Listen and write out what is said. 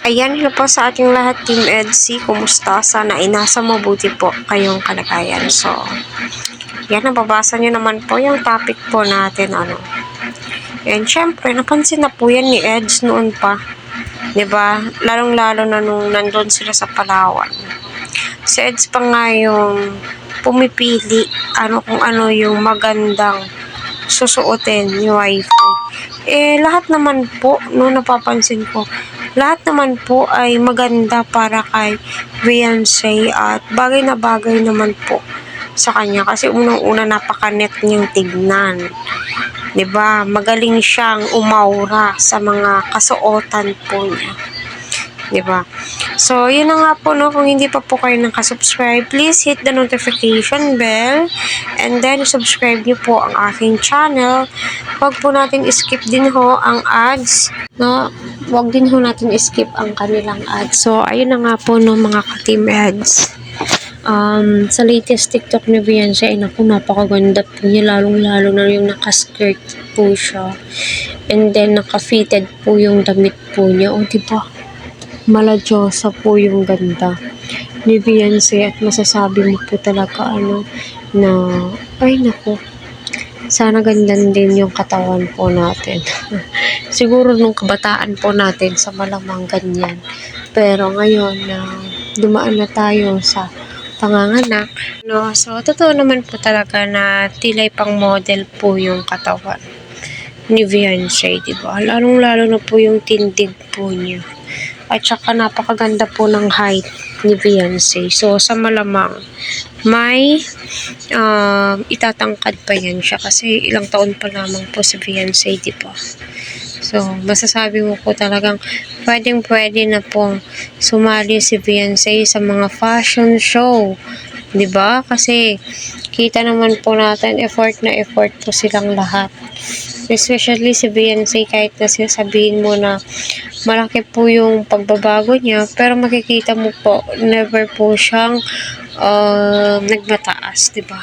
Ayan, hello po sa ating lahat, Team EDC. Kumusta? Sana ay nasa mabuti po kayong kalagayan. So, yan, nababasa nyo naman po yung topic po natin, And syempre, napansin na po yan ni Eds noon pa. 'Di ba? Lalong-lalo na nung nandun sila sa Palawan. Si Eds pa nga yung pumipili kung ano yung magandang susuotin ni wifey. Lahat naman po, no, napapansin ko, lahat naman po ay maganda para kay Beyonce at bagay na bagay naman po sa kanya kasi unang-una napaka-net niyang tignan. 'Di ba? Magaling siyang umaura sa mga kasuotan po niya. 'Di ba? So, yun na nga po, no, kung hindi pa po kayo nakasubscribe, please hit the notification bell and then subscribe niyo po ang aking channel. Huwag po natin skip din ho ang ads, no? Huwag din ho natin skip ang kanilang ads. So, ayun na nga po, no, mga ka-team ads. Sa latest TikTok ni Beyonce, ay naku, napakaganda po niya, lalong-lalo na yung nakaskirt po siya. And then, naka-fitted po yung damit po niya. O, diba? Maladyosa po yung ganda ni Beyonce at masasabi mo po talaga na ay naku, sana gandan din yung katawan po natin. Siguro nung kabataan po natin sa malamang ganyan, pero ngayon na dumaan na tayo sa panganganak, no, so totoo naman po talaga na tilay pang model po yung katawan ni Beyonce, diba? Lalong-lalo na po yung tindig po niya. At saka napakaganda po ng height ni Beyonce. So, sa malamang, may itatangkad pa yan siya kasi ilang taon pa lamang po si Beyonce, diba? So, masasabi mo po talagang pwedeng-pwede na pong sumali si Beyonce sa mga fashion show. 'Di ba? Kasi kita naman po natin effort na effort po silang lahat. Especially si Beyonce, kahit na sabihin mo na malaki po yung pagbabago niya, pero makikita mo po never po siyang nagmataas, 'di ba?